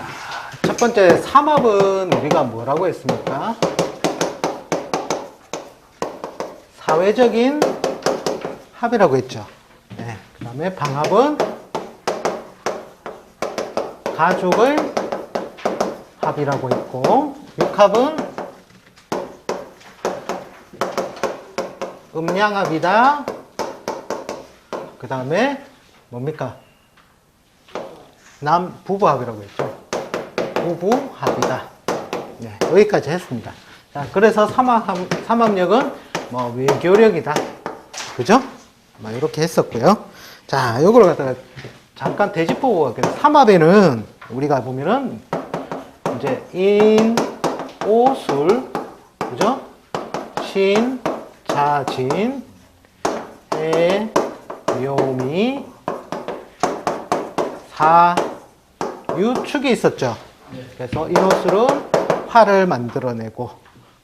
자, 첫 번째 삼합은 우리가 뭐라고 했습니까? 사회적인 합이라고 했죠. 네, 그 다음에 방합은 가족의 합이라고 했고, 육합은 음양합이다. 그 다음에 뭡니까? 부부합이라고 했죠. 부부합이다. 네, 여기까지 했습니다. 자, 그래서 삼합력은 뭐 외교력이다. 그죠? 막 이렇게 했었고요. 자, 요걸 갖다가 잠깐 되짚어보고 갈게요. 삼합에는 우리가 보면은 이제 인, 오, 술, 그죠? 신, 자, 진, 해, 묘미, 사, 유축이 있었죠. 그래서 인호술은 화를 만들어내고,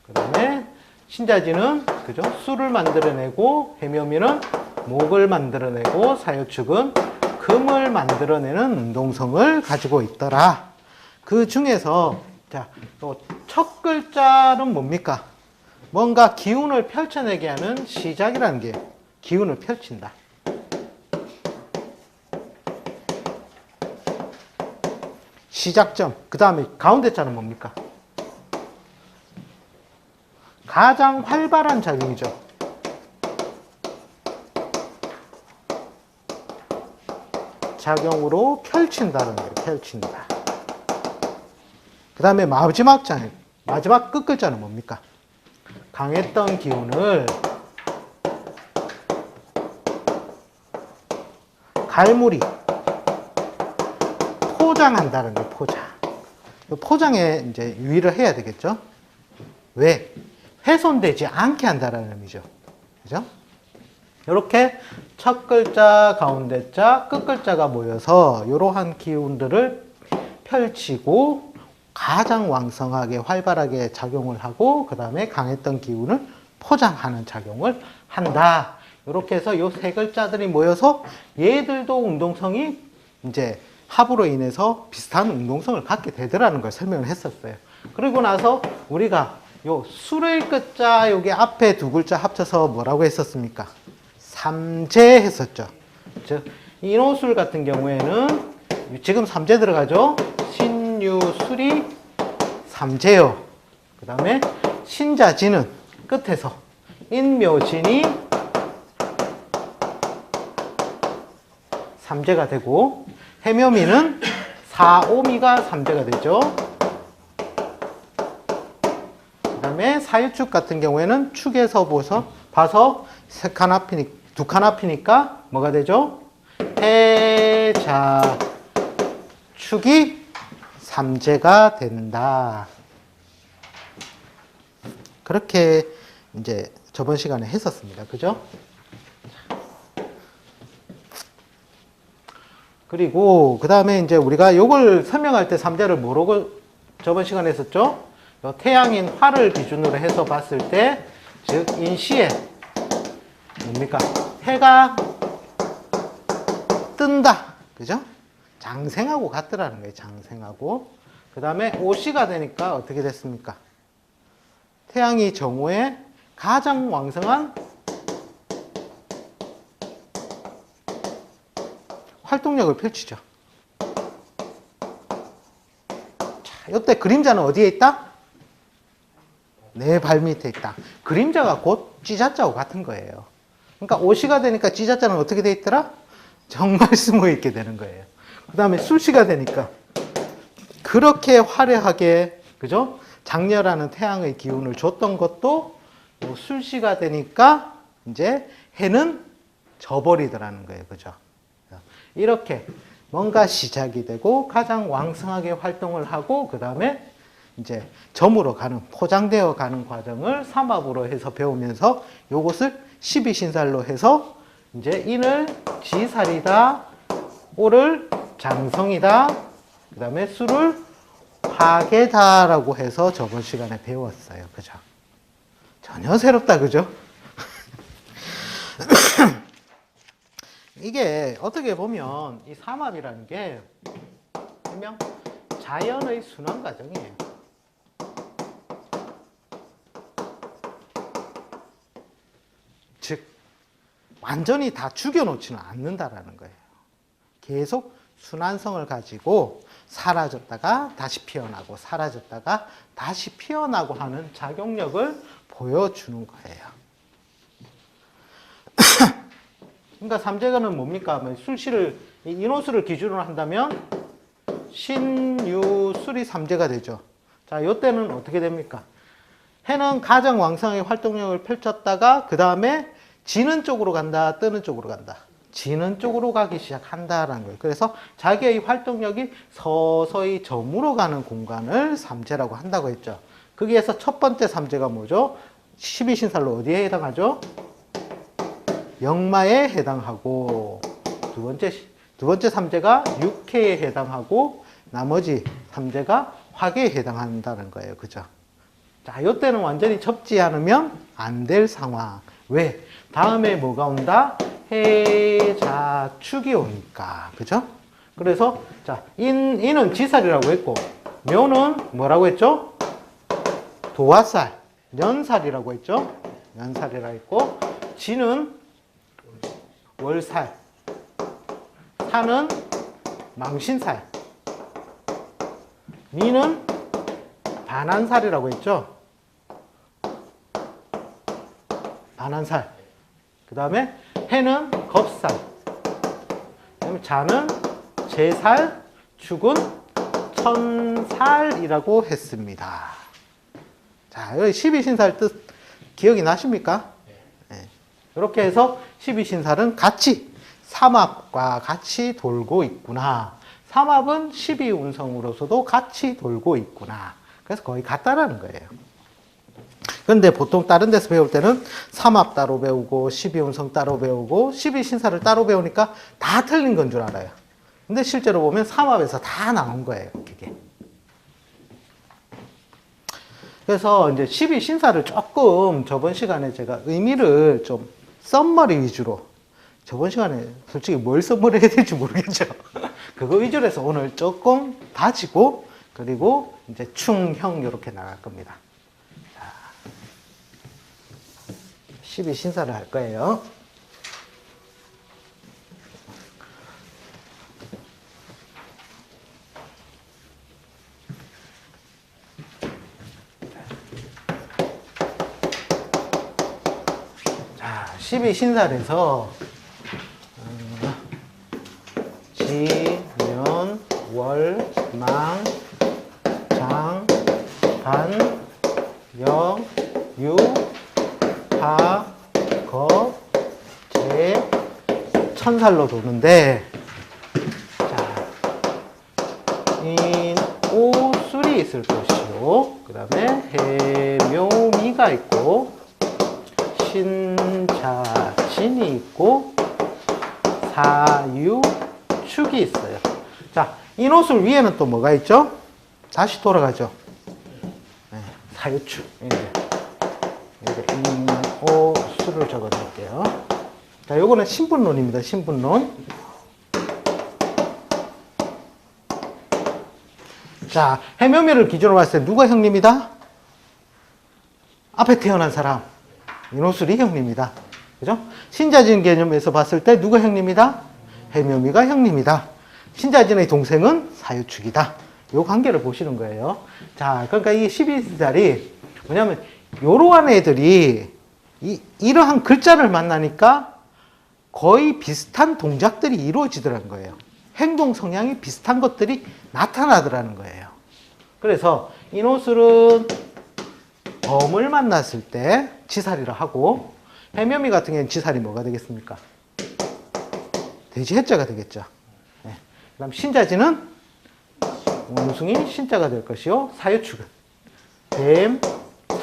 그 다음에 신자지는 그죠? 술을 만들어내고, 해묘미는 목을 만들어내고, 사유축은 금을 만들어내는 운동성을 가지고 있더라. 그 중에서 자, 또 첫 글자는 뭡니까? 뭔가 기운을 펼쳐내게 하는 시작이라는 게 기운을 펼친다. 시작점. 그 다음에 가운데 자는 뭡니까? 가장 활발한 작용이죠. 작용으로 펼친다는 거예요. 펼친다. 그 다음에 마지막 끝글자는 뭡니까? 강했던 기운을 갈무리, 포장한다는 거예요. 포장에 이제 유의를 해야 되겠죠? 왜? 훼손되지 않게 한다는 의미죠. 그죠? 이렇게 첫 글자, 가운데 자, 끝 글자가 모여서 이러한 기운들을 펼치고 가장 왕성하게 활발하게 작용을 하고 그 다음에 강했던 기운을 포장하는 작용을 한다. 이렇게 해서 이 세 글자들이 모여서 얘들도 운동성이 이제 합으로 인해서 비슷한 운동성을 갖게 되더라는 걸 설명을 했었어요. 그리고 나서 우리가 요 술의 끝자 여기 앞에 두 글자 합쳐서 뭐라고 했었습니까? 삼재 했었죠. 즉 인호술 같은 경우에는 지금 삼재 들어가죠. 신유술이 삼재요. 그 다음에 신자진은 끝에서 인묘진이 삼재가 되고 해묘미는 사오미가 삼재가 되죠. 그 다음에 사유축 같은 경우에는 축에서 봐서 두 칸 앞이니까 뭐가 되죠? 해자 축이 삼재가 된다. 그렇게 이제 저번 시간에 했었습니다. 그죠? 그리고 그 다음에 이제 우리가 요걸 설명할 때 삼재를 뭐라고 저번 시간에 했었죠? 태양인 화를 기준으로 해서 봤을 때, 즉 인시에 뭡니까? 해가 뜬다. 그죠? 장생하고 같더라는 거예요. 장생하고. 그 다음에 오시가 되니까 어떻게 됐습니까? 태양이 정오에 가장 왕성한 활동력을 펼치죠. 자, 이때 그림자는 어디에 있다? 내 발 밑에 있다. 그림자가 곧 찌자자하고 같은 거예요. 그러니까 오시가 되니까 찌자자는 어떻게 돼 있더라? 정말 숨어 있게 되는 거예요. 그 다음에 술시가 되니까 그렇게 화려하게, 그죠? 장렬하는 태양의 기운을 줬던 것도 술시가 되니까 이제 해는 져버리더라는 거예요. 그죠? 이렇게 뭔가 시작이 되고 가장 왕성하게 활동을 하고 그 다음에 이제 점으로 가는, 포장되어 가는 과정을 삼합으로 해서 배우면서 요것을 12신살로 해서 이제 인을 지살이다, 오를 장성이다, 그 다음에 수를 화계다라고 해서 저번 시간에 배웠어요. 그죠? 전혀 새롭다. 그죠? 이게 어떻게 보면 이 삼합이라는 게 분명 자연의 순환 과정이에요. 즉 완전히 다 죽여놓지는 않는다라는 거예요. 계속 순환성을 가지고 사라졌다가 다시 피어나고 사라졌다가 다시 피어나고 하는 작용력을 보여주는 거예요. 그러니까 삼재가는 뭡니까? 술시를 인호수를 기준으로 한다면 신유술이 삼재가 되죠. 자, 이때는 어떻게 됩니까? 해는 가장 왕성하게 활동력을 펼쳤다가 그 다음에 지는 쪽으로 간다, 뜨는 쪽으로 간다. 지는 쪽으로 가기 시작한다라는 거예요. 그래서 자기의 활동력이 서서히 저물어 가는 공간을 삼재라고 한다고 했죠. 거기에서 첫 번째 삼재가 뭐죠? 12신살로 어디에 해당하죠? 역마에 해당하고, 두 번째 삼재가 육해에 해당하고, 나머지 삼재가 화계에 해당한다는 거예요. 그죠? 자, 이때는 완전히 접지 않으면 안 될 상황. 왜? 다음에 뭐가 온다? 해자축이 오니까. 그죠? 그래서, 자, 인은 지살이라고 했고, 묘는 뭐라고 했죠? 도화살, 년살이라고 했죠? 년살이라고 했고, 지는 월살, 사는 망신살, 미는 반한살이라고 했죠? 반한살. 그 다음에 해는 겁살. 그 다음에 자는 제살, 축은 천살이라고 했습니다. 자, 여기 12신살 뜻 기억이 나십니까? 네. 이렇게 해서 12신살은 같이 삼합과 같이 돌고 있구나. 삼합은 12운성으로서도 같이 돌고 있구나. 그래서 거의 같다라는 거예요. 그런데 보통 다른 데서 배울 때는 삼합 따로 배우고 12운성 따로 배우고 12신사를 따로 배우니까 다 틀린 건 줄 알아요. 근데 실제로 보면 삼합에서 다 나온 거예요. 그게. 그래서 이제 12신사를 조금 저번 시간에 제가 의미를 좀 썸머리 위주로, 저번 시간에 솔직히 뭘 썸머리 해야 될지 모르겠죠. 그거 위주로 해서 오늘 조금 다지고 그리고 이제 충형 이렇게 나갈 겁니다. 12신사를 할 거예요. 자, 12신살에서 지, 면, 월, 망, 장, 반, 여, 유, 하, 거, 재, 천살로 도는데, 자, 인, 오, 술이 있을 것이요. 그 다음에 해, 묘, 미가 있고, 신, 자, 진이 있고, 사, 유, 축이 있어요. 자, 인호술 위에는 또 뭐가 있죠? 다시 돌아가죠. 네, 사유축. 이렇게 인호 수를 적어 드릴게요. 자, 요거는 신분론입니다. 신분론. 자, 해묘미를 기준으로 봤을 때 누가 형님이다? 앞에 태어난 사람. 인호술이 형님이다. 그죠? 신자진 개념에서 봤을 때 누가 형님이다? 해묘미가 형님이다. 신자진의 동생은 사유축이다. 요 관계를 보시는 거예요. 자, 그러니까 이 12살이 뭐냐면 요러한 애들이 이러한 글자를 만나니까 거의 비슷한 동작들이 이루어지더라는 거예요. 행동 성향이 비슷한 것들이 나타나더라는 거예요. 그래서 인호술은 범을 만났을 때 지살이라 하고, 해묘미 같은 경우는 지살이 뭐가 되겠습니까? 돼지 해자가 되겠죠. 네. 그 다음 신자지는 원숭이 신자가 될 것이요. 사유축은 뱀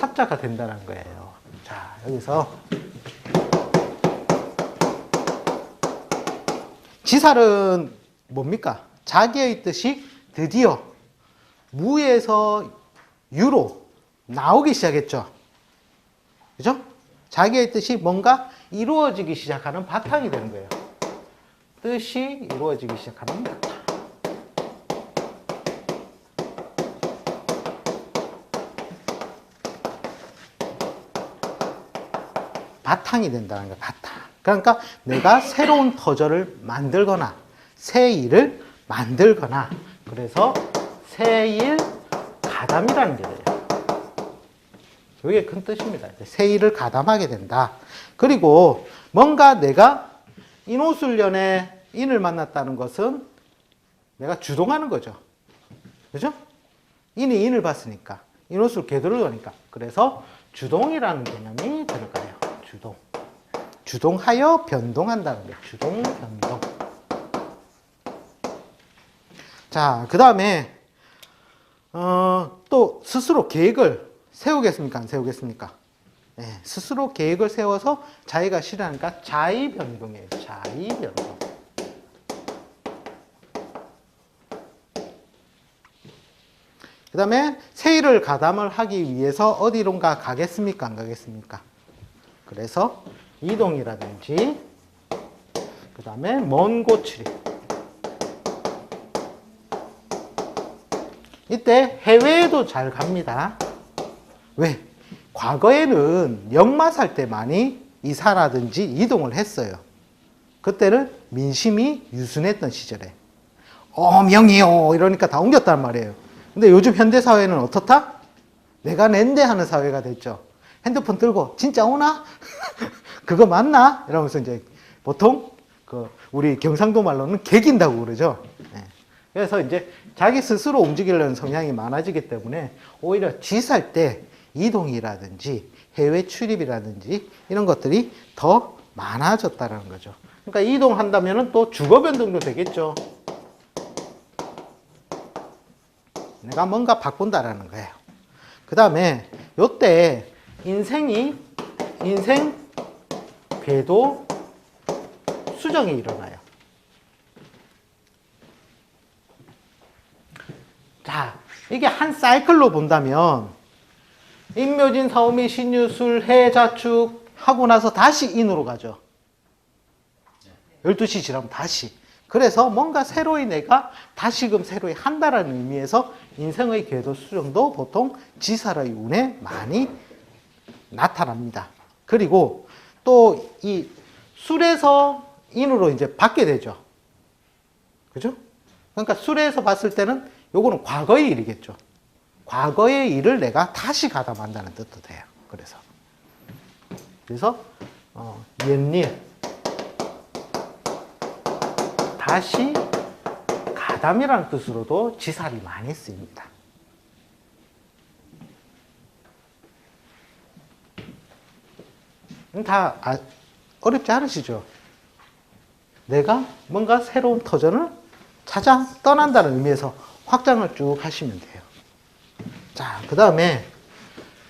사자가 된다는 거예요. 자, 여기서 지살은 뭡니까? 자기의 뜻이 드디어 무에서 유로 나오기 시작했죠. 그죠? 자기의 뜻이 뭔가 이루어지기 시작하는 바탕이 되는 거예요. 뜻이 이루어지기 시작하는 바탕. 바탕이 된다는 거야, 바탕. 그러니까 내가 새로운 터전을 만들거나 새 일을 만들거나 그래서 새일 가담이라는 게 돼요. 이게 큰 뜻입니다. 새 일을 가담하게 된다. 그리고 뭔가 내가 인호술련에 인을 만났다는 것은 내가 주동하는 거죠. 그죠? 인이 인을 봤으니까. 인호술 궤도를 거니까. 그래서 주동이라는 개념이 들어가요. 주동. 주동하여 변동한다는 거예요. 주동, 변동. 자, 그 다음에 또 스스로 계획을 세우겠습니까? 안 세우겠습니까? 네, 스스로 계획을 세워서 자기가 실현하니까 자의변동이에요. 자의변동. 그 다음에 새 일을 가담을 하기 위해서 어디론가 가겠습니까? 안 가겠습니까? 그래서 이동이라든지 그 다음에 먼 곳 출입. 이때 해외에도 잘 갑니다. 왜? 과거에는 역마 살 때 많이 이사라든지 이동을 했어요. 그때는 민심이 유순했던 시절에 명이요 이러니까 다 옮겼단 말이에요. 근데 요즘 현대사회는 어떻다? 내가 낸데 하는 사회가 됐죠. 핸드폰 들고 진짜 오나? 그거 맞나? 이러면서 이제 보통 우리 경상도 말로는 개긴다고 그러죠. 네. 그래서 이제 자기 스스로 움직이려는 성향이 많아지기 때문에 오히려 지살 때 이동이라든지 해외 출입이라든지 이런 것들이 더 많아졌다는 거죠. 그러니까 이동한다면 또 주거 변동도 되겠죠. 내가 뭔가 바꾼다라는 거예요. 그 다음에 요때 인생 궤도 수정이 일어나요. 자, 이게 한 사이클로 본다면 임묘진, 사오미, 신유술, 해자축 하고 나서 다시 인으로 가죠. 12시 지나면 다시. 그래서 뭔가 새로이 내가 다시금 새로이 한다라는 의미에서 인생의 궤도 수정도 보통 지살의 운에 많이 나타납니다. 그리고 또 이 술에서 인으로 이제 받게 되죠. 그죠? 그러니까 술에서 봤을 때는 요거는 과거의 일이겠죠. 과거의 일을 내가 다시 가담한다는 뜻도 돼요. 그래서 옛일 다시 가담이라는 뜻으로도 지살이 많이 쓰입니다. 다 어렵지 않으시죠? 내가 뭔가 새로운 터전을 찾아 떠난다는 의미에서 확장을 쭉 하시면 돼요. 자, 그 다음에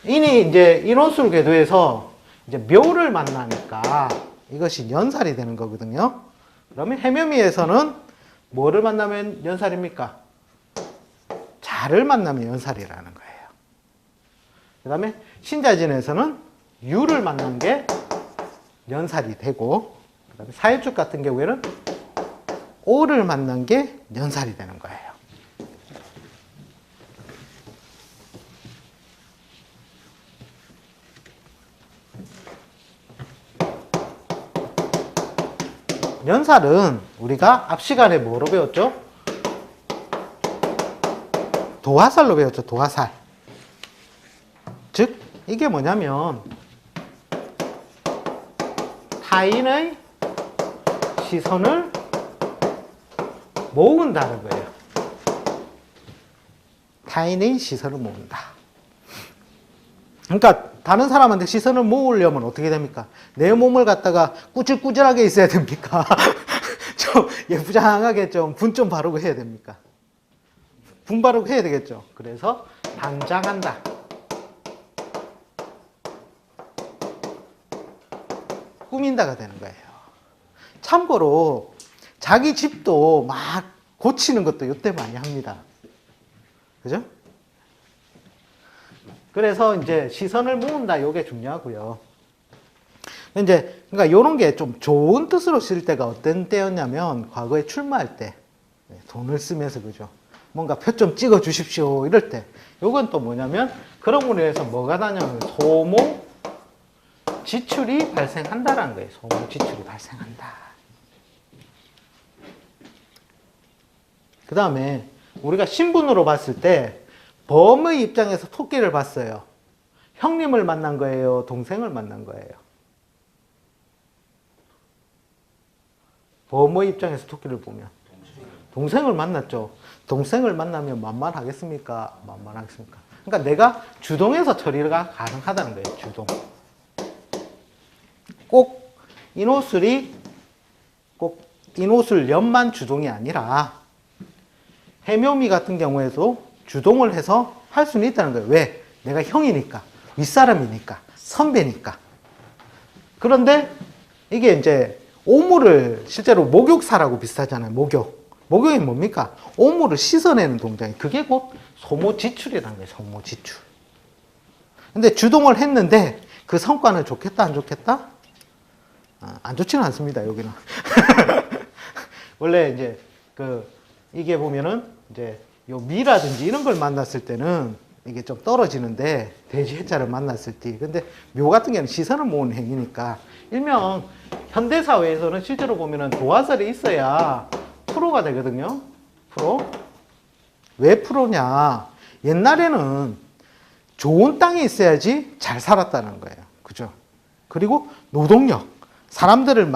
인이 이제 인호술 궤도에서 이제 묘를 만나니까 이것이 연살이 되는 거거든요. 그러면 해묘미에서는 뭐를 만나면 연살입니까? 자를 만나면 연살이라는 거예요. 그 다음에 신자진에서는 유를 만난 게 연살이 되고, 그 다음에 사일축 같은 경우에는 오를 만난 게 연살이 되는 거예요. 연살은 우리가 앞 시간에 뭐로 배웠죠? 도화살로 배웠죠. 도화살. 즉 이게 뭐냐면 타인의 시선을 모은다는 거예요. 타인의 시선을 모은다. 그러니까 다른 사람한테 시선을 모으려면 어떻게 됩니까? 내 몸을 갖다가 꾸질꾸질하게 있어야 됩니까? 좀 예쁘장하게 좀 분 좀 바르고 해야 됩니까? 분 바르고 해야 되겠죠. 그래서 단장한다. 꾸민다가 되는 거예요. 참고로 자기 집도 막 고치는 것도 이때 많이 합니다. 그죠? 그래서 이제 시선을 모은다. 이게 중요하고요. 이제 그러니까 이런 게 좀 좋은 뜻으로 쓸 때가 어떤 때였냐면 과거에 출마할 때 돈을 쓰면서 그죠. 뭔가 표 좀 찍어 주십시오. 이럴 때. 요건 또 뭐냐면 그런 분에 의해서 뭐가 나냐면 소모, 지출이 발생한다라는 거예요. 소모 지출이 발생한다. 그 다음에 우리가 신분으로 봤을 때 범의 입장에서 토끼를 봤어요. 형님을 만난 거예요? 동생을 만난 거예요? 범의 입장에서 토끼를 보면 동생을 만났죠. 동생을 만나면 만만하겠습니까? 만만하겠습니까? 그러니까 내가 주동해서 처리가 가능하다는 거예요. 주동. 꼭 인호술 연만 주동이 아니라 해묘미 같은 경우에도 주동을 해서 할 수는 있다는 거예요. 왜? 내가 형이니까, 윗사람이니까, 선배니까. 그런데 이게 이제 오물을 실제로 목욕사라고 비슷하잖아요. 목욕이 뭡니까? 오물을 씻어내는 동작이 그게 곧 소모지출이라는 거예요. 소모지출. 근데 주동을 했는데 그 성과는 좋겠다, 안 좋겠다? 안 좋지는 않습니다. 여기는. 원래 이제 이게 보면은 이제 요 미라든지 이런 걸 만났을 때는 이게 좀 떨어지는데 돼지 해자를 만났을 때 근데 묘 같은 경우는 시선을 모으는 행위니까 일명 현대사회에서는 실제로 보면은 도화살이 있어야 프로가 되거든요. 프로. 왜 프로냐? 옛날에는 좋은 땅에 있어야지 잘 살았다는 거예요. 그죠? 그리고 노동력. 사람들을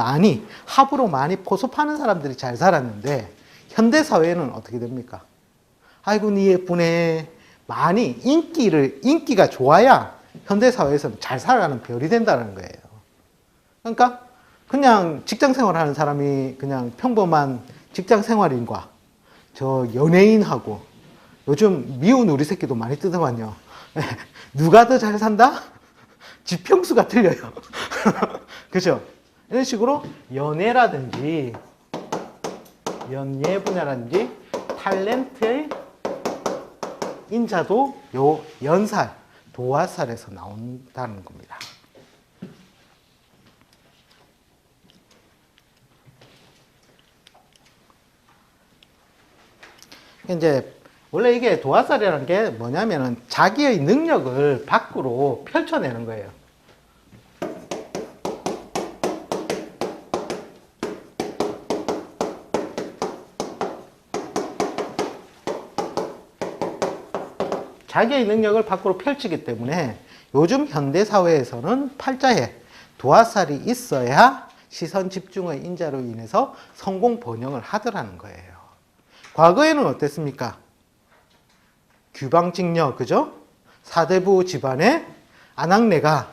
합으로 많이 포섭하는 사람들이 잘 살았는데 현대사회는 어떻게 됩니까? 아이고, 니 예쁘네. 인기가 좋아야 현대사회에서는 잘 살아가는 별이 된다는 거예요. 그러니까 그냥 직장 생활하는 사람이 그냥 평범한 직장 생활인과 저 연예인하고 요즘 미운 우리 새끼도 많이 뜨더만요. 누가 더 잘 산다? 지평수가 틀려요. 그죠? 이런 식으로 연예 분야라든지 탤런트의 인자도 요 연살, 도화살에서 나온다는 겁니다. 이제 원래 이게 도화살이라는 게 뭐냐면은 자기의 능력을 밖으로 펼쳐내는 거예요. 자기의 능력을 밖으로 펼치기 때문에 요즘 현대사회에서는 팔자에 도화살이 있어야 시선 집중의 인자로 인해서 성공 번영을 하더라는 거예요. 과거에는 어땠습니까? 규방직녀, 그죠? 사대부 집안의 아낙네가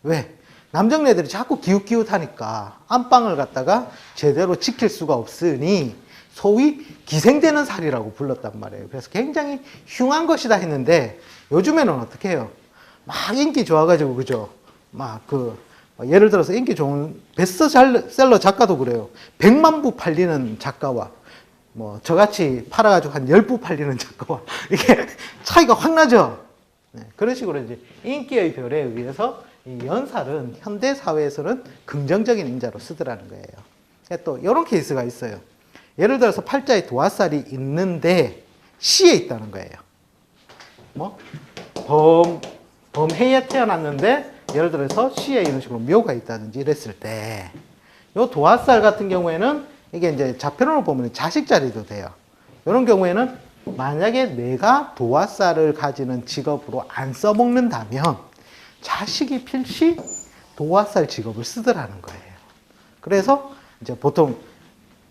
왜? 남정네들이 자꾸 기웃기웃하니까 안방을 갖다가 제대로 지킬 수가 없으니 소위 기생되는 살이라고 불렀단 말이에요. 그래서 굉장히 흉한 것이다 했는데 요즘에는 어떻게 해요? 막 인기 좋아가지고, 그죠? 예를 들어서 인기 좋은 베스트셀러 작가도 그래요. 100만 부 팔리는 작가와 저같이 팔아가지고 한 10부 팔리는 작가와 이게 차이가 확 나죠? 네, 그런 식으로 이제 인기의 별에 의해서 이 연살은 현대사회에서는 긍정적인 인자로 쓰더라는 거예요. 또 이런 케이스가 있어요. 예를 들어서 팔자에 도화살이 있는데 시에 있다는 거예요. 범해에 태어났는데 예를 들어서 시에 이런 식으로 묘가 있다든지 이랬을 때 이 도화살 같은 경우에는 이게 이제 자편으로 보면 자식 자리도 돼요. 이런 경우에는 만약에 내가 도화살을 가지는 직업으로 안 써먹는다면 자식이 필시 도화살 직업을 쓰더라는 거예요. 그래서 이제 보통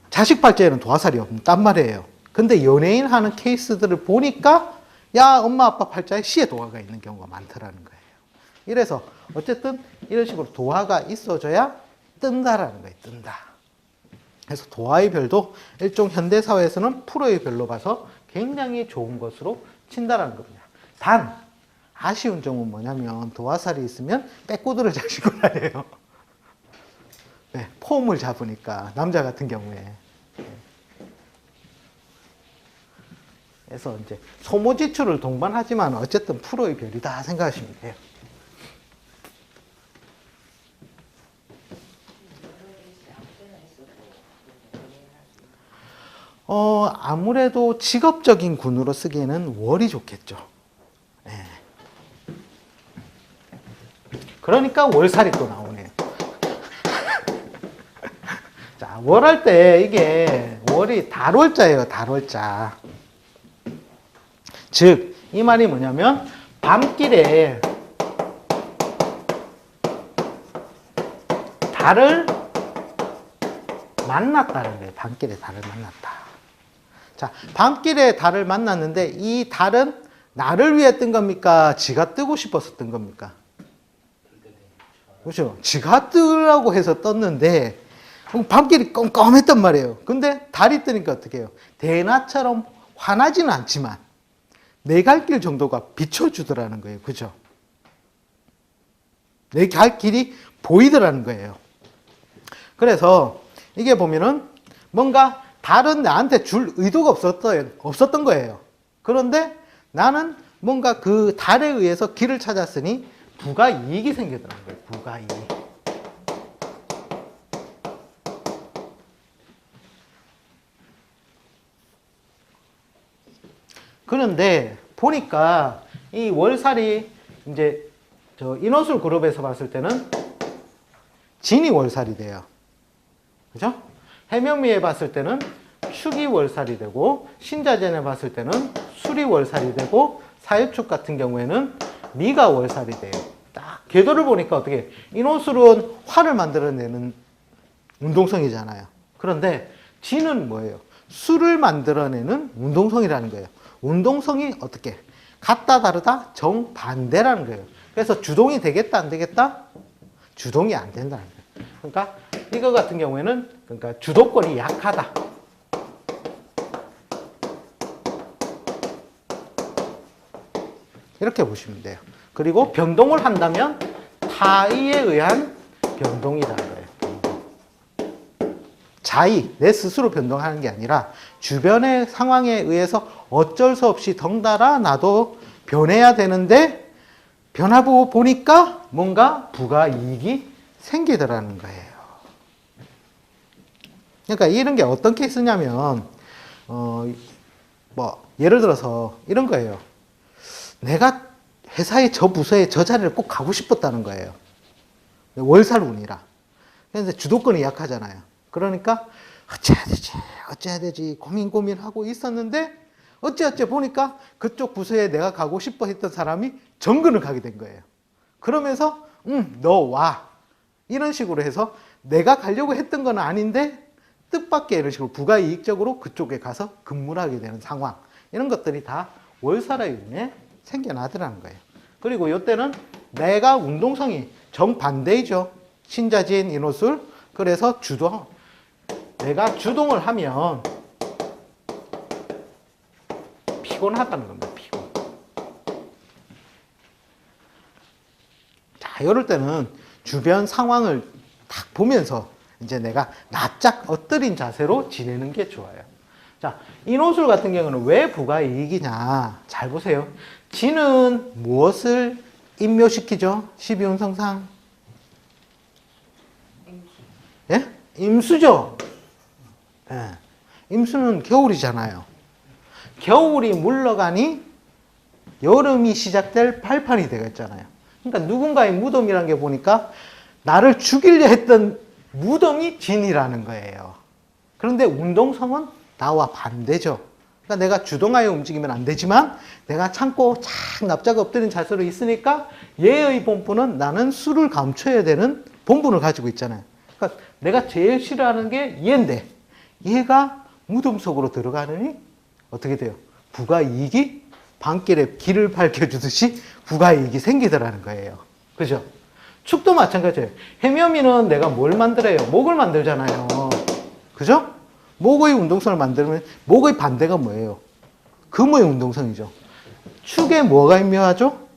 자식 팔자에는 도화살이 없단 말이에요. 근데 연예인 하는 케이스들을 보니까 야, 엄마 아빠 팔자에 시에 도화가 있는 경우가 많더라는 거예요. 이래서 어쨌든 이런 식으로 도화가 있어줘야 뜬다라는 거예요. 뜬다. 그래서 도화의 별도 일종 현대사회에서는 프로의 별로 봐서 굉장히 좋은 것으로 친다라는 겁니다. 단 아쉬운 점은 뭐냐면 도화살이 있으면 빼꼬들을 잘 신고 다녀요. 네, 폼을 잡으니까 남자 같은 경우에. 그래서 이제 소모지출을 동반하지만 어쨌든 프로의 별이다 생각하시면 돼요. 아무래도 직업적인 군으로 쓰기에는 월이 좋겠죠. 네. 그러니까 월살이 또 나오네요. 자, 월 할 때 이게 월이 달월자예요. 달월자. 즉, 이 말이 뭐냐면 밤길에 달을 만났다는 거예요. 밤길에 달을 만났다. 자, 밤길에 달을 만났는데 이 달은 나를 위해 뜬 겁니까? 지가 뜨고 싶어서 뜬 겁니까? 그렇죠. 지가 뜨라고 해서 떴는데 밤길이 껌껌했단 말이에요. 근데 달이 뜨니까 어떻게 해요? 대낮처럼 환하지는 않지만 내 갈 길 정도가 비춰주더라는 거예요. 그죠? 내 갈 길이 보이더라는 거예요. 그래서 이게 보면은 뭔가 달은 나한테 줄 의도가 없었던 거예요. 그런데 나는 뭔가 그 달에 의해서 길을 찾았으니 부가 이익이 생기더라는 거예요. 부가 이익. 그런데 보니까 이 월살이 이제 저 인호술 그룹에서 봤을 때는 진이 월살이 돼요. 그죠? 해명미에 봤을 때는 축이 월살이 되고, 신자전에 봤을 때는 술이 월살이 되고, 사유축 같은 경우에는 미가 월살이 돼요. 딱 궤도를 보니까 어떻게, 인호술은 활을 만들어내는 운동성이잖아요. 그런데 진은 뭐예요? 술을 만들어내는 운동성이라는 거예요. 운동성이 어떻게? 같다 다르다 정반대라는 거예요. 그래서 주동이 되겠다 안 되겠다? 주동이 안 된다는 거예요. 그러니까 이거 같은 경우에는 그러니까 주도권이 약하다. 이렇게 보시면 돼요. 그리고 변동을 한다면 타의에 의한 변동이라는 거예요. 자의, 내 스스로 변동하는 게 아니라 주변의 상황에 의해서 어쩔 수 없이 덩달아 나도 변해야 되는데 변화보고 보니까 뭔가 부가이익이 생기더라는 거예요. 그러니까 이런 게 어떤 케이스냐면 예를 들어서 이런 거예요. 내가 회사의 저 부서에 저 자리를 꼭 가고 싶었다는 거예요. 월살운이라. 그래서 주도권이 약하잖아요. 그러니까 어째야 되지 고민하고 있었는데 어째 보니까 그쪽 부서에 내가 가고 싶어 했던 사람이 정근을 가게 된 거예요. 그러면서 너 와. 이런 식으로 해서 내가 가려고 했던 건 아닌데 뜻밖의 이런 식으로 부가이익적으로 그쪽에 가서 근무를 하게 되는 상황. 이런 것들이 다 월살의 운에 생겨나더라는 거예요. 그리고 이때는 내가 운동성이 정반대이죠. 신자진 인호술. 그래서 내가 주동을 하면 피곤하다는 겁니다. 피곤. 자, 이럴 때는 주변 상황을 딱 보면서 이제 내가 납작 엎드린 자세로 지내는 게 좋아요. 자, 인호술 같은 경우는 왜 부가이익이냐? 잘 보세요. 진은 무엇을 임묘시키죠? 12운성상. 예? 임수죠? 예. 임수는 겨울이잖아요. 겨울이 물러가니 여름이 시작될 발판이 되겠잖아요. 그러니까 누군가의 무덤이라는 게 보니까 나를 죽이려 했던 무덤이 진이라는 거예요. 그런데 운동성은 나와 반대죠. 그러니까 내가 주동하여 움직이면 안 되지만 내가 참고 착 납작 엎드린 자세로 있으니까 얘의 본분은 나는 수를 감춰야 되는 본분을 가지고 있잖아요. 그러니까 내가 제일 싫어하는 게 얘인데 얘가 무덤 속으로 들어가느니 어떻게 돼요? 부가이익이 밤길에 길을 밝혀주듯이 부가이익이 생기더라는 거예요. 그죠? 축도 마찬가지예요. 해묘미는 내가 뭘 만들어요? 목을 만들잖아요. 그죠? 목의 운동성을 만들면 목의 반대가 뭐예요? 금의 운동성이죠. 축에 뭐가 임묘하죠?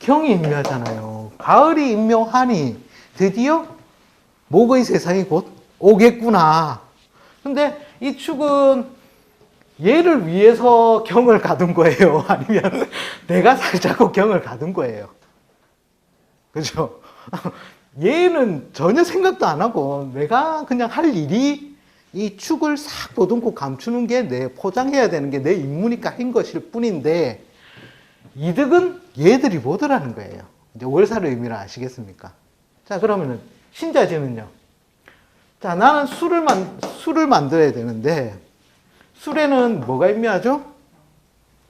경이 임묘하잖아요. 가을이 임묘하니 드디어 목의 세상이 곧 오겠구나. 근데 이 축은 얘를 위해서 경을 가둔 거예요? 아니면 내가 살자고 경을 가둔 거예요? 그죠? 얘는 전혀 생각도 안 하고 내가 그냥 할 일이 이 축을 싹 보듬고 감추는 게 내 포장해야 되는 게 내 임무니까 한 것일 뿐인데 이득은 얘들이 보더라는 거예요. 이제 월살의 의미를 아시겠습니까? 자, 그러면은 신자지는요. 자, 나는 술을 만들어야 되는데 술에는 뭐가 임묘하죠?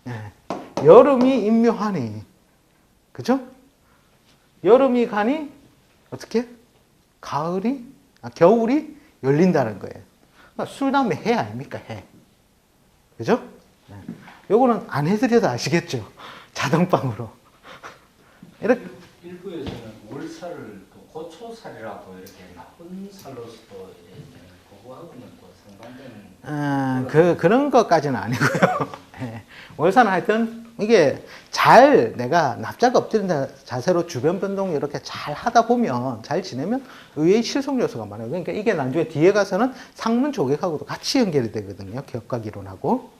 네. 여름이 임묘하니. 그죠? 여름이 가니 어떻게? 겨울이 열린다는 거예요. 그러니까 술 다음에 해 아닙니까? 해. 그죠? 네. 요거는 안 해드려도 아시겠죠? 자동방으로. 이렇게. 일부에서는 월살을 또 고초살이라고 이렇게 나쁜 살로서도 그거하고는 또 상반되는. 그런 것까지는 아니고요. 네. 월사는 하여튼 이게 내가 납작 엎드린 자세로 주변 변동 이렇게 잘 하다 보면, 잘 지내면 의외의 실속 요소가 많아요. 그러니까 이게 나중에 뒤에 가서는 상문 조객하고도 같이 연결이 되거든요. 격각이론하고.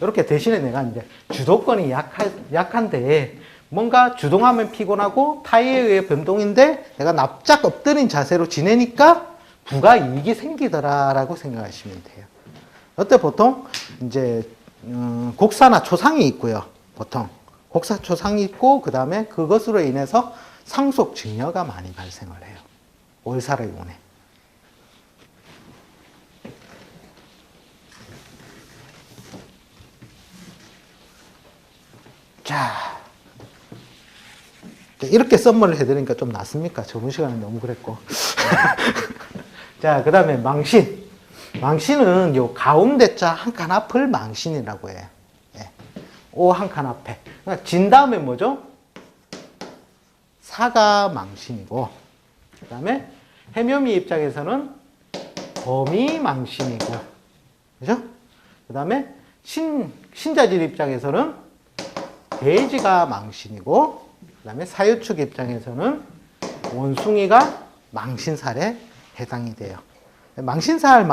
이렇게 대신에 내가 이제 주도권이 약한데 뭔가 주동하면 피곤하고 타이에 의해 변동인데 내가 납작 엎드린 자세로 지내니까 부가 이익이 생기더라라고 생각하시면 돼요. 어때 보통 이제 곡사나 초상이 있고요. 보통 곡사 초상이 있고 그 다음에 그것으로 인해서 상속 증여가 많이 발생을 해요. 월살의 운에. 자, 이렇게 썸머를 해드리니까 좀 낫습니까? 저번 시간에 너무 그랬고. 자, 그 다음에 망신. 망신은 요 가운데 자 한 칸 앞을 망신이라고 해요. 예. 오 한 칸 앞에. 그러니까 진 다음에 뭐죠? 사가 망신이고, 그 다음에 해묘미 입장에서는 범이 망신이고, 그죠? 그 다음에 신자질 입장에서는 대지가 망신이고, 그 다음에 사유축 입장에서는 원숭이가 망신살에 해당이 돼요. 망신살은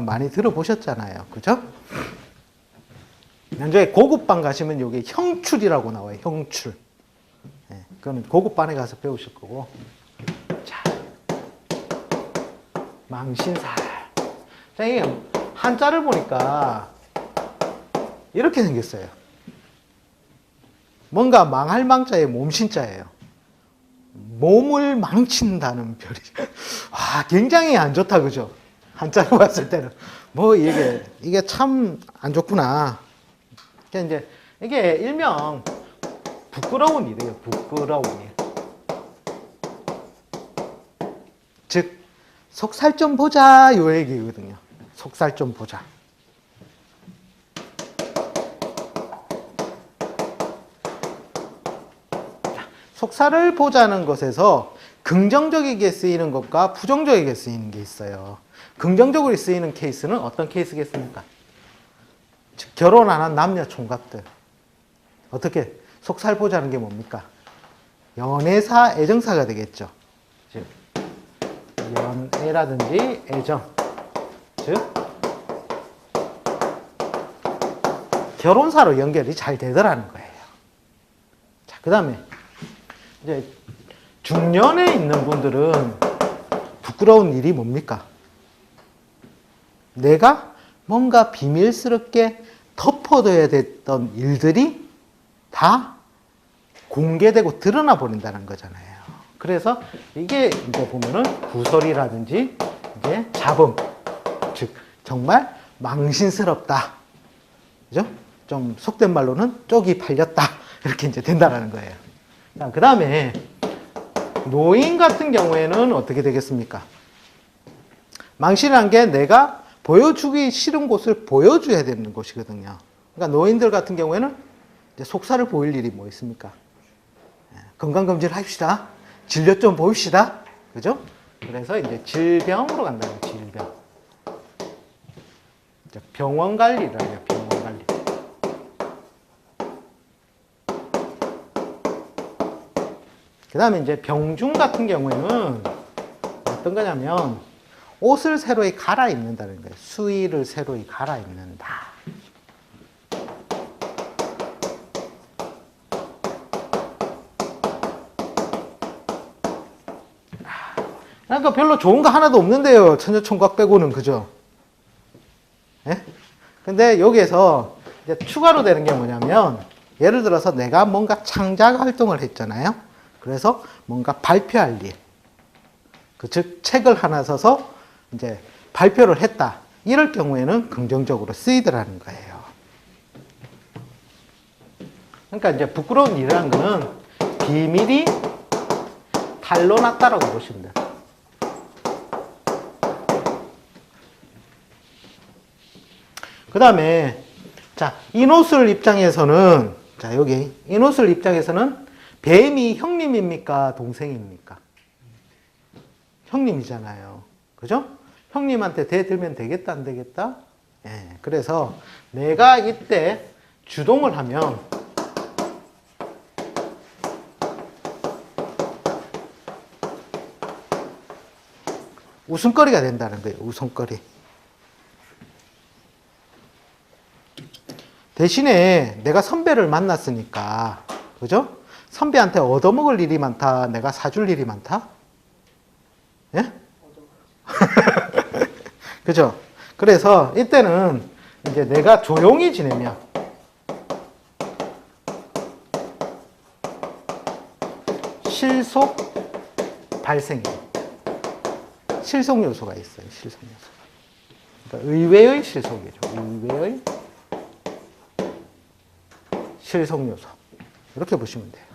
많이 들어보셨잖아요. 그죠? 현재 고급반 가시면 여기 형출이라고 나와요. 형출. 네, 그건 고급반에 가서 배우실 거고. 자, 망신살. 자, 이게 한자를 보니까 이렇게 생겼어요. 뭔가 망할 망자에 몸신자예요. 몸을 망친다는 별이. 와, 굉장히 안 좋다, 그죠? 한자로 봤을 때는. 뭐, 이게 참 안 좋구나. 이제, 이게 일명 부끄러운 일이에요. 부끄러운 일. 즉, 속살 좀 보자, 요 얘기거든요. 속살 좀 보자. 속살을 보자는 것에서 긍정적이게 쓰이는 것과 부정적이게 쓰이는 게 있어요. 긍정적으로 쓰이는 케이스는 어떤 케이스겠습니까? 즉, 결혼 안 한 남녀 총각들. 어떻게? 속살 보자는 게 뭡니까? 연애사, 애정사가 되겠죠. 즉, 연애라든지 애정. 즉, 결혼사로 연결이 잘 되더라는 거예요. 자, 그 다음에 이제 중년에 있는 분들은 부끄러운 일이 뭡니까? 내가 뭔가 비밀스럽게 덮어둬야 됐던 일들이 다 공개되고 드러나 버린다는 거잖아요. 그래서 이게 이제 보면은 구설이라든지 이제 잡음, 즉 정말 망신스럽다. 그죠? 좀 속된 말로는 쪽이 팔렸다. 이렇게 이제 된다라는 거예요. 자, 그 다음에 노인 같은 경우에는 어떻게 되겠습니까? 망신이라는 게 내가 보여주기 싫은 곳을 보여줘야 되는 곳이거든요. 그러니까 노인들 같은 경우에는 이제 속살을 보일 일이 뭐 있습니까? 건강검진을 합시다. 진료 좀 보입시다. 그죠? 그래서 이제 질병으로 간다는 거예요. 질병. 병원 관리를 해요. 병원 관리. 그 다음에 이제 병중 같은 경우에는 어떤 거냐면 옷을 새로이 갈아입는다는 거예요. 수의를 새로이 갈아입는다. 그러니까 별로 좋은 거 하나도 없는데요. 처녀총각 빼고는. 그죠? 예? 근데 여기에서 이제 추가로 되는 게 뭐냐면, 예를 들어서 내가 뭔가 창작 활동을 했잖아요. 그래서 뭔가 발표할 일. 즉, 책을 하나 써서 이제 발표를 했다. 이럴 경우에는 긍정적으로 쓰이더라는 거예요. 그러니까 이제 부끄러운 일이라는 거는 비밀이 탄로났다라고 보시면 돼요. 그 다음에, 자, 이노술 입장에서는, 자, 여기, 이노술 입장에서는 뱀이 형님입니까? 동생입니까? 형님이잖아요. 그죠? 형님한테 대들면 되겠다, 안 되겠다? 예, 그래서 내가 이때 주동을 하면 웃음거리가 된다는 거예요. 웃음거리. 대신에 내가 선배를 만났으니까, 그죠? 선배한테 얻어먹을 일이 많다, 내가 사줄 일이 많다? 예? 그죠? 그래서 이때는 이제 내가 조용히 지내면 실속 발생이에요. 실속 요소가 있어요. 실속 요소. 그러니까 의외의 실속이죠. 의외의 실속 요소. 이렇게 보시면 돼요.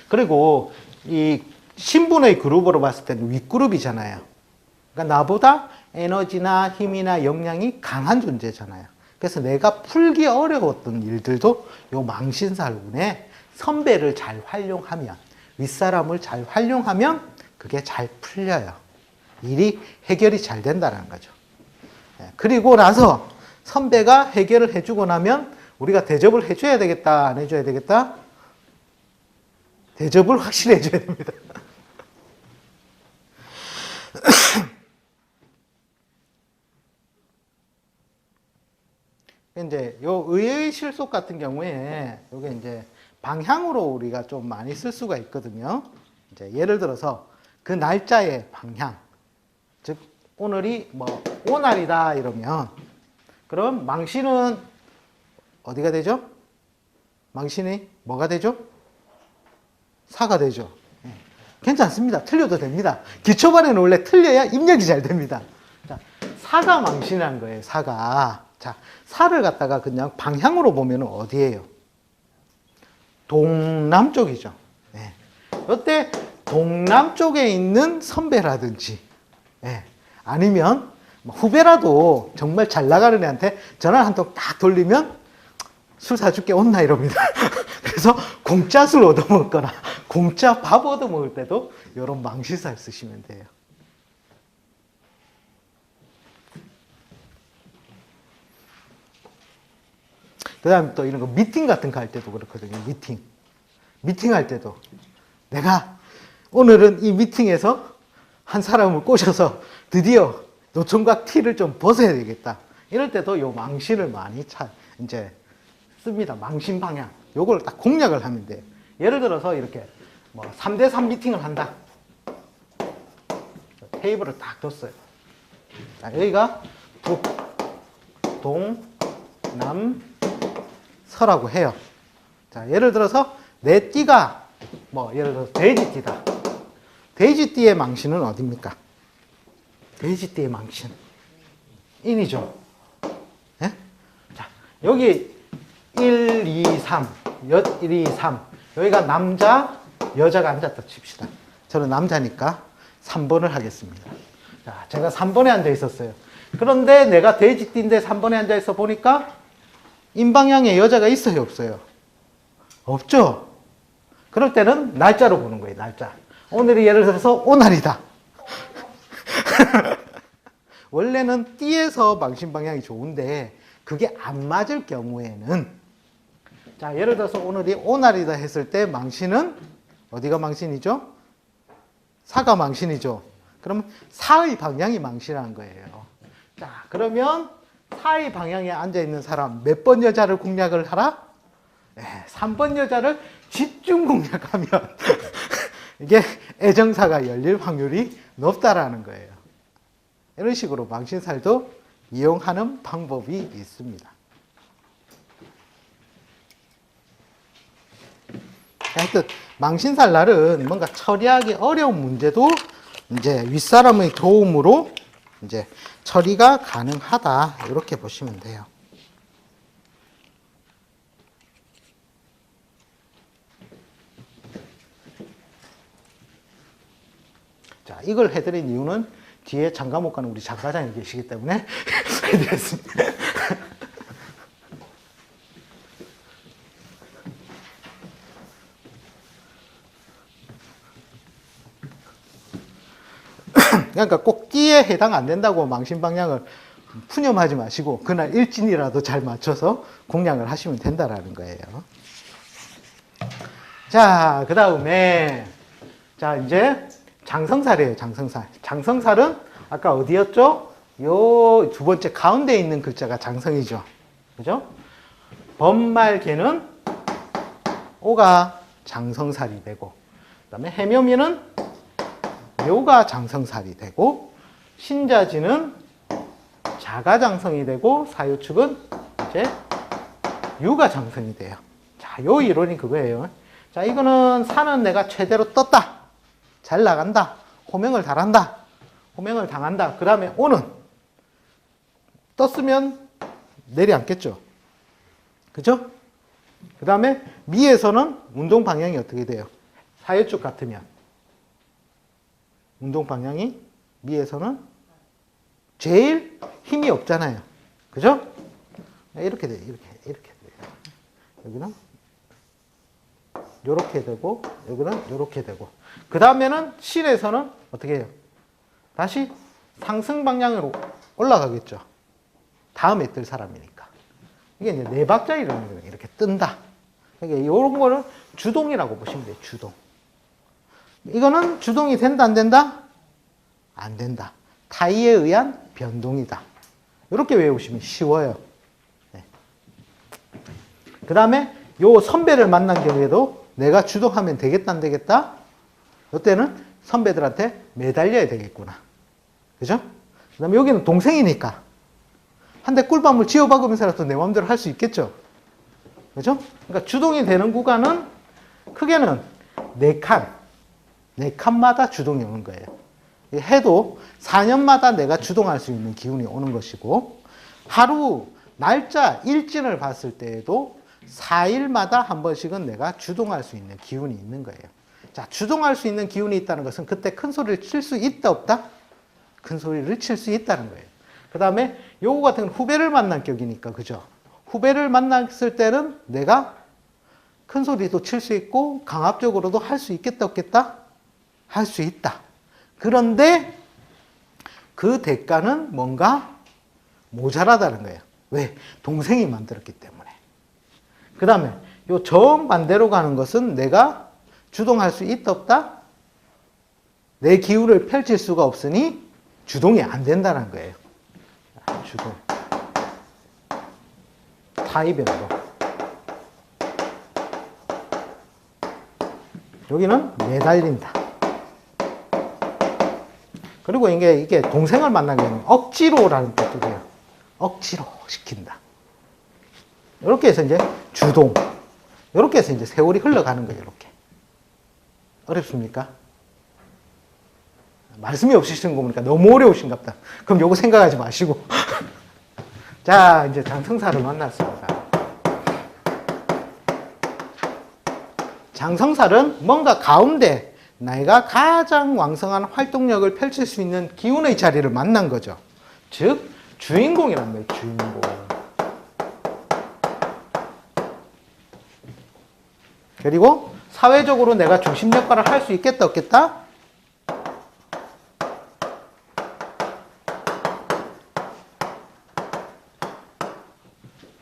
그리고 이 신분의 그룹으로 봤을 때는 윗그룹이잖아요. 그러니까 나보다 에너지나 힘이나 역량이 강한 존재잖아요. 그래서 내가 풀기 어려웠던 일들도 요 망신살운에 선배를 잘 활용하면, 윗사람을 잘 활용하면 그게 잘 풀려요. 일이 해결이 잘 된다는 거죠. 그리고 나서 선배가 해결을 해주고 나면 우리가 대접을 해줘야 되겠다, 안 해줘야 되겠다? 대접을 확실히 해줘야 됩니다. 이제 요 의의 실속 같은 경우에 요게 이제 방향으로 우리가 좀 많이 쓸 수가 있거든요. 이제 예를 들어서 그 날짜의 방향, 즉 오늘이 뭐 오날이다 이러면 그럼 망신은 어디가 되죠? 망신이 뭐가 되죠? 사가 되죠. 괜찮습니다. 틀려도 됩니다. 기초반에는 원래 틀려야 입력이 잘 됩니다. 자, 사가 망신이라는 거예요. 사가. 자, 사를 갖다가 그냥 방향으로 보면 어디예요? 동남쪽이죠. 네. 이때 동남쪽에 있는 선배라든지, 네. 아니면 후배라도 정말 잘 나가는 애한테 전화 한 통 딱 돌리면 술 사줄게 온나 이럽니다. 그래서 공짜 술 얻어먹거나 공짜 밥 얻어먹을 때도 이런 망신살 쓰시면 돼요. 그 다음에 또 이런 거 미팅 같은 거 할 때도 그렇거든요. 미팅 할 때도 내가 오늘은 이 미팅에서 한 사람을 꼬셔서 드디어 노총각 티를 좀 벗어야 되겠다. 이럴 때도 요 망신을 많이 이제 씁니다. 망신 방향. 요걸 딱 공략을 하면 돼요. 예를 들어서 이렇게 뭐 3대3 미팅을 한다. 테이블을 딱 뒀어요. 자, 여기가 북, 동, 남, 서라고 해요. 자, 예를 들어서 내 띠가 뭐 예를 들어서 돼지띠다. 돼지띠의 망신은 어디입니까? 돼지띠의 망신. 인이죠. 네? 자, 여기 1, 2, 3, 1, 2, 3. 여기가 남자, 여자가 앉았다 칩시다. 저는 남자니까 3번을 하겠습니다. 자, 제가 3번에 앉아 있었어요. 그런데 내가 돼지띠인데 3번에 앉아 있어 보니까 인방향에 여자가 있어요, 없어요? 없죠? 그럴 때는 날짜로 보는 거예요, 날짜. 오늘이 예를 들어서 오날이다. 원래는 띠에서 망신 방향이 좋은데 그게 안 맞을 경우에는 자, 예를 들어서 오늘이 오날이다 했을 때 망신은 어디가 망신이죠? 사가 망신이죠. 그러면 사의 방향이 망신한 거예요. 자, 그러면 사의 방향에 앉아 있는 사람 몇 번 여자를 공략을 하라? 네, 3번 여자를 집중 공략하면 이게 애정사가 열릴 확률이 높다라는 거예요. 이런 식으로 망신살도 이용하는 방법이 있습니다. 하여튼 망신살 날은 뭔가 처리하기 어려운 문제도 이제 윗사람의 도움으로 이제 처리가 가능하다. 이렇게 보시면 돼요. 자, 이걸 해드린 이유는 뒤에 장가 못 가는 우리 장과장이 계시기 때문에 해드렸습니다. 그러니까 꼭 띠에 해당 안 된다고 망신 방향을 푸념하지 마시고 그날 일진이라도 잘 맞춰서 공략을 하시면 된다라는 거예요. 자, 그 다음에 자 이제 장성살이에요. 장성살. 장성살은 아까 어디였죠? 요 두 번째 가운데 있는 글자가 장성이죠. 그죠? 번말개는 오가 장성살이 되고, 그 다음에 해묘미는 묘가 장성살이 되고, 신자지는 자가장성이 되고, 사유축은 이제 유가 장성이 돼요. 자, 요 이론이 그거예요. 자, 이거는 산은 내가 최대로 떴다. 잘 나간다. 호명을 잘한다. 호명을 당한다. 그 다음에 오는 떴으면 내려앉겠죠. 그죠? 그 다음에 미에서는 운동 방향이 어떻게 돼요? 사유축 같으면 운동 방향이 미에서는 제일 힘이 없잖아요. 그죠? 이렇게 돼요. 이렇게 돼요. 여기는 요렇게 되고, 여기는 요렇게 되고. 그 다음에는 실에서는 어떻게 해요? 다시 상승 방향으로 올라가겠죠. 다음에 뜰 사람이니까. 이게 이제 네 박자 이론이거든요. 이렇게 뜬다. 그러니까 이런 거는 주동이라고 보시면 돼요. 주동. 이거는 주동이 된다, 안 된다? 안 된다. 타이에 의한 변동이다. 이렇게 외우시면 쉬워요. 네. 그 다음에 요 선배를 만난 경우에도 내가 주동하면 되겠다, 안 되겠다? 이때는 선배들한테 매달려야 되겠구나. 그죠? 그 다음에 여기는 동생이니까 한 대 꿀밤을 쥐어박으면서라도 내 마음대로 할 수 있겠죠? 그죠? 그러니까 주동이 되는 구간은 크게는 4칸. 4칸마다 주동이 오는 거예요. 해도 4년마다 내가 주동할 수 있는 기운이 오는 것이고, 하루, 날짜, 일진을 봤을 때에도 4일마다 한 번씩은 내가 주동할 수 있는 기운이 있는 거예요. 자, 주동할 수 있는 기운이 있다는 것은 그때 큰 소리를 칠 수 있다, 없다? 큰 소리를 칠 수 있다는 거예요. 그 다음에 요거 같은 건 후배를 만난 격이니까, 그죠? 후배를 만났을 때는 내가 큰 소리도 칠 수 있고, 강압적으로도 할 수 있겠다, 없겠다? 할 수 있다. 그런데 그 대가는 뭔가 모자라다는 거예요. 왜? 동생이 만들었기 때문에. 그 다음에 요 정반대로 가는 것은 내가 주동할 수 있다, 없다? 내 기운을 펼칠 수가 없으니 주동이 안 된다는 거예요. 주동. 타이 변동. 여기는 매달린다. 그리고 이게 동생을 만나게 되면 억지로라는 뜻도 돼요. 억지로 시킨다. 이렇게 해서 이제 주동. 이렇게 해서 이제 세월이 흘러가는 거예요. 이렇게. 어렵습니까? 말씀이 없으신 거 보니까 너무 어려우신가 보다. 그럼 요거 생각하지 마시고. 자, 이제 장성사를 만났습니다. 장성살은 뭔가 가운데 내가 가장 왕성한 활동력을 펼칠 수 있는 기운의 자리를 만난 거죠. 즉, 주인공이란 말이에요. 주인공. 그리고 사회적으로 내가 중심 역할을 할 수 있겠다, 없겠다?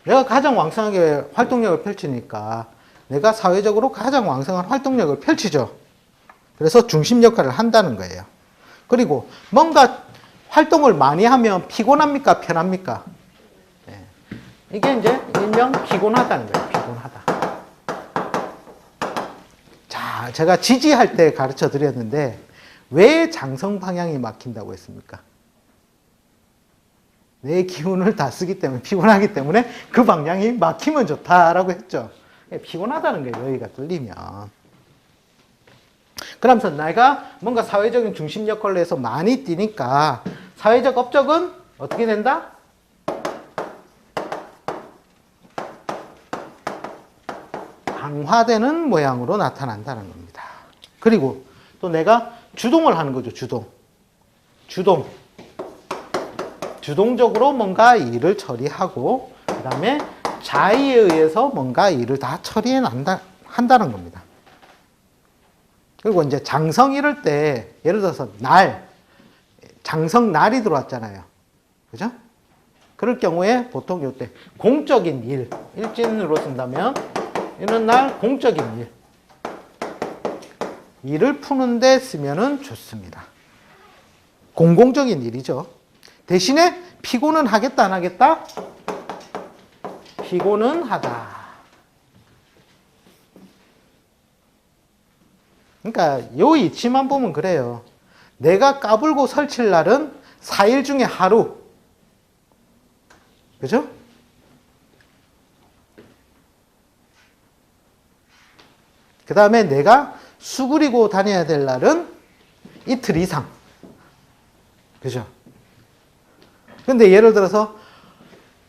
내가 가장 왕성하게 활동력을 펼치니까 내가 사회적으로 가장 왕성한 활동력을 펼치죠. 그래서 중심 역할을 한다는 거예요. 그리고 뭔가 활동을 많이 하면 피곤합니까? 편합니까? 네. 이게 이제 일명 피곤하다는 거예요. 피곤하다. 자, 제가 지지할 때 가르쳐 드렸는데 왜 장성 방향이 막힌다고 했습니까? 내 기운을 다 쓰기 때문에 피곤하기 때문에 그 방향이 막히면 좋다라고 했죠. 피곤하다는 거예요. 여기가 뚫리면. 그러면서 내가 뭔가 사회적인 중심 역할을 해서 많이 뛰니까 사회적 업적은 어떻게 된다? 강화되는 모양으로 나타난다는 겁니다. 그리고 또 내가 주동을 하는 거죠. 주동적으로 뭔가 일을 처리하고 그 다음에 자의에 의해서 뭔가 일을 다 처리해 한다는 겁니다. 그리고 이제 장성 이럴 때 예를 들어서 장성 날이 들어왔잖아요. 그죠? 그럴 경우에 보통 이때 공적인 일, 일진으로 쓴다면 이런 날 공적인 일을 푸는데 쓰면은 좋습니다. 공공적인 일이죠. 대신에 피고는 하겠다 안 하겠다? 피고는 하다. 그러니까 요 이치만 보면 그래요. 내가 까불고 설칠 날은 4일 중에 하루. 그죠? 그 다음에 내가 수그리고 다녀야 될 날은 이틀 이상. 그죠? 근데 예를 들어서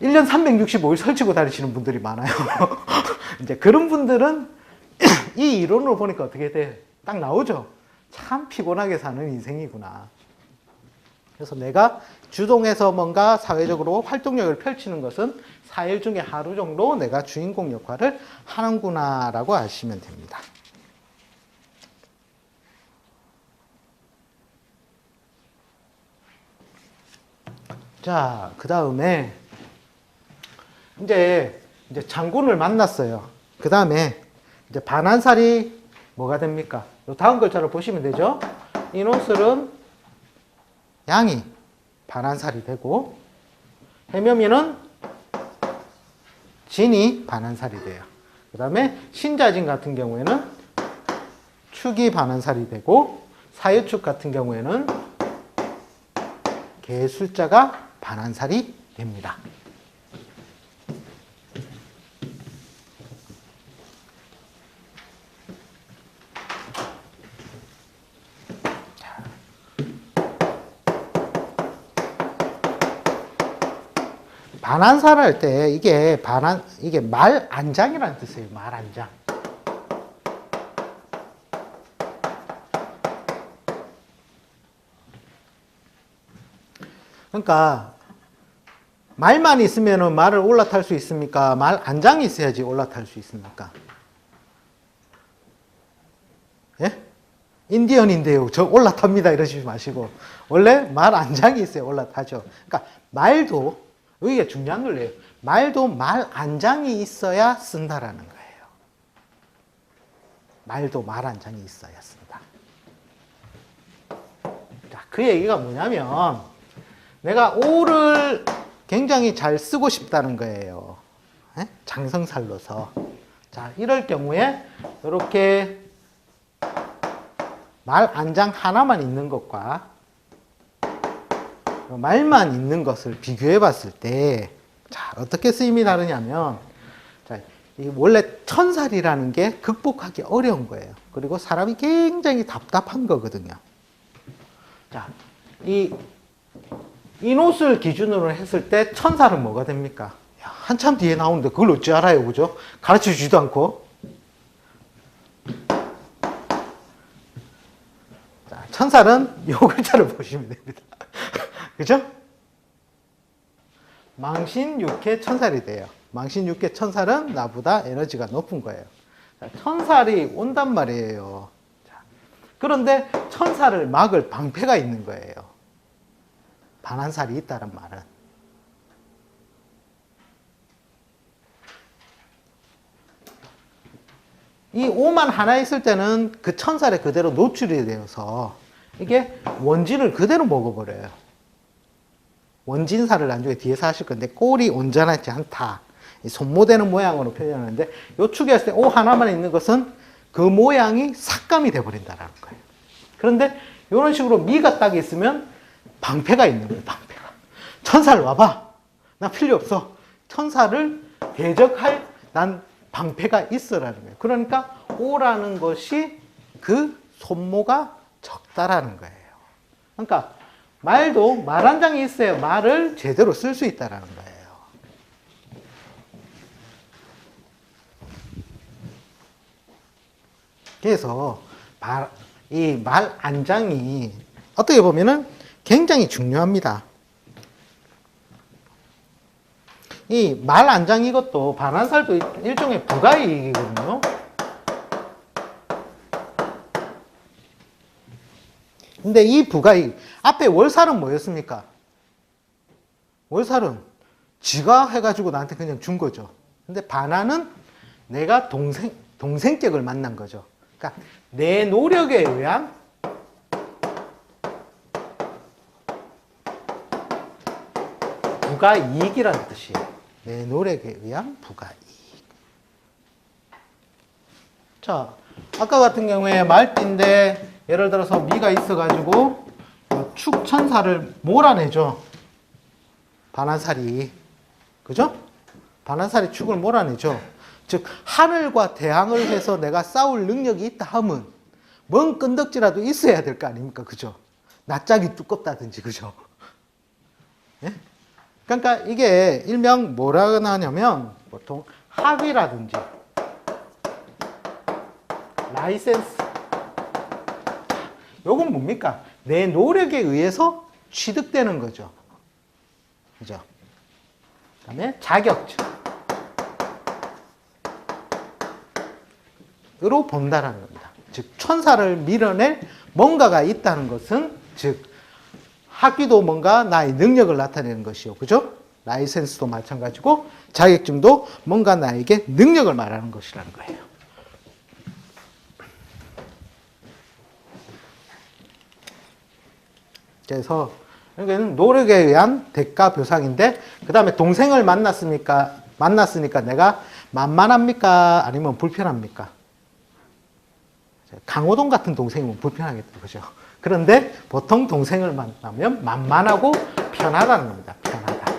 1년 365일 설치고 다니시는 분들이 많아요. 이제 그런 분들은 이 이론으로 보니까 어떻게 돼? 딱 나오죠? 참 피곤하게 사는 인생이구나. 그래서 내가 주동해서 뭔가 사회적으로 활동력을 펼치는 것은 4일 중에 하루 정도 내가 주인공 역할을 하는구나 라고 아시면 됩니다. 자, 그 다음에 이제 장군을 만났어요. 그 다음에 이제 반환살이 뭐가 됩니까? 요 다음 글자를 보시면 되죠. 이노슬은 양이 반환살이 되고 해묘미는 진이 반환살이 돼요. 그 다음에 신자진 같은 경우에는 축이 반환살이 되고 사유축 같은 경우에는 개술자가 반환살이 됩니다. 반환살을 할 때 이게 말안장이라는 뜻이에요. 말안장. 그러니까 말만 있으면 말을 올라탈 수 있습니까? 말 안장이 있어야지 올라탈 수 있습니까? 예? 인디언인데요. 저 올라탑니다. 이러시지 마시고 원래 말 안장이 있어야 올라타죠. 그러니까 말도 이게 중요한 논리예요. 말도 말 안장이 있어야 쓴다라는 거예요. 말도 말 안장이 있어야 쓴다. 자, 그 얘기가 뭐냐면 내가 오를 굉장히 잘 쓰고 싶다는 거예요. 예? 장성살로서. 자, 이럴 경우에 이렇게 말 안장 하나만 있는 것과 말만 있는 것을 비교해 봤을 때, 자, 어떻게 쓰임이 다르냐면, 자, 이 원래 천살이라는 게 극복하기 어려운 거예요. 그리고 사람이 굉장히 답답한 거거든요. 자, 이 인옷을 기준으로 했을 때 천살은 뭐가 됩니까? 야, 한참 뒤에 나오는데 그걸 어찌 알아요, 그죠? 가르쳐 주지도 않고. 자, 천살은 요 글자를 보시면 됩니다. 그죠? 망신육회 천살이 돼요. 망신육회 천살은 나보다 에너지가 높은 거예요. 자, 천살이 온단 말이에요. 자, 그런데 천살을 막을 방패가 있는 거예요. 반환살이 있다는 말은. 이 오만 하나 있을 때는 그 천살에 그대로 노출이 되어서 이게 원진을 그대로 먹어버려요. 원진살을 나중에 뒤에서 하실 건데 꼴이 온전하지 않다. 손모되는 모양으로 표현하는데 요 축에 했을 때 오 하나만 있는 것은 그 모양이 삭감이 돼버린다는 거예요. 그런데 이런 식으로 미가 딱 있으면 방패가 있는 거예요. 방패가. 천살 와봐. 나 필요 없어. 천살을 대적할 난 방패가 있어라는 거예요. 그러니까 오라는 것이 그 손모가 적다라는 거예요. 그러니까 말도 말 한 장이 있어야 말을 제대로 쓸 수 있다라는 거예요. 그래서 이 말 한 장이 어떻게 보면은 굉장히 중요합니다. 이 말 한 장 이것도 반환살도 일종의 부가이익이거든요. 근데 이 부가이익, 앞에 월살은 뭐였습니까? 월살은 지가 해가지고 나한테 그냥 준 거죠. 근데 반환은 내가 동생격을 만난 거죠. 그러니까 내 노력에 의한 부가이익이라는 뜻이에요. 내 노력에 의한 부가이익. 자, 아까 같은 경우에 말띠인데 예를 들어서 미가 있어가지고 축천사를 몰아내죠. 반환살이. 그죠? 반환살이 축을 몰아내죠. 즉 하늘과 대항을 해서 내가 싸울 능력이 있다 하면 먼 끈덕지라도 있어야 될 거 아닙니까? 그죠? 낯짝이 두껍다든지. 그죠? 예? 그러니까 이게 일명 뭐라고 하냐면 보통 학위라든지 라이센스, 요건 뭡니까? 내 노력에 의해서 취득되는 거죠. 그죠? 그 다음에 자격증 으로 본다라는 겁니다. 즉 천사를 밀어낼 뭔가가 있다는 것은 즉 학위도 뭔가 나의 능력을 나타내는 것이요. 그죠? 라이센스도 마찬가지고 자격증도 뭔가 나에게 능력을 말하는 것이라는 거예요. 그래서 여기는 노력에 의한 대가 표상인데 그 다음에 동생을 만났으니까 내가 만만합니까? 아니면 불편합니까? 강호동 같은 동생이면 불편하겠죠. 그죠? 그런데 보통 동생을 만나면 만만하고 편하다는 겁니다. 편하다.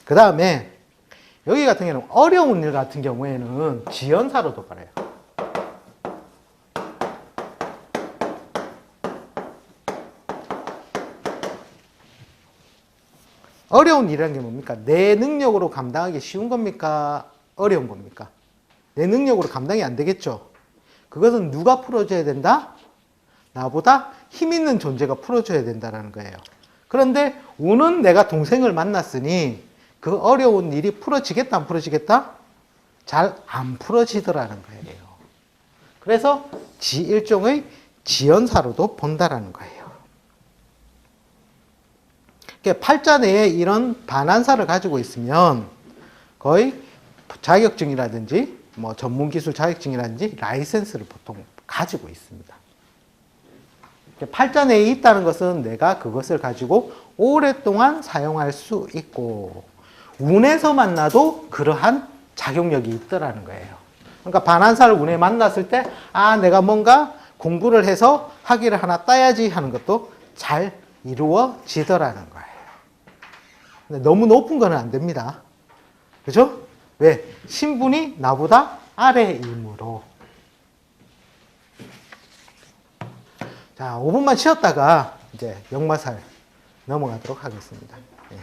그 다음에 여기 같은 경우는 어려운 일 같은 경우에는 지연사로도 말해요. 어려운 일이라는 게 뭡니까? 내 능력으로 감당하기 쉬운 겁니까? 어려운 겁니까? 내 능력으로 감당이 안 되겠죠. 그것은 누가 풀어줘야 된다? 나보다 힘 있는 존재가 풀어줘야 된다는 거예요. 그런데 우는 내가 동생을 만났으니 그 어려운 일이 풀어지겠다, 안 풀어지겠다? 잘 안 풀어지더라는 거예요. 그래서 일종의 지연사로도 본다라는 거예요. 팔자 내에 이런 반환사를 가지고 있으면 거의 자격증이라든지 뭐 전문기술 자격증이라든지 라이센스를 보통 가지고 있습니다. 팔자 내에 있다는 것은 내가 그것을 가지고 오랫동안 사용할 수 있고 운에서 만나도 그러한 작용력이 있더라는 거예요. 그러니까 반환사를 운에 만났을 때 내가 뭔가 공부를 해서 학위를 하나 따야지 하는 것도 잘 이루어지더라는 거예요. 근데 너무 높은 거는 안 됩니다. 그죠? 왜? 신분이 나보다 아래이므로. 자, 5분만 쉬었다가 이제 역마살 넘어가도록 하겠습니다. 네.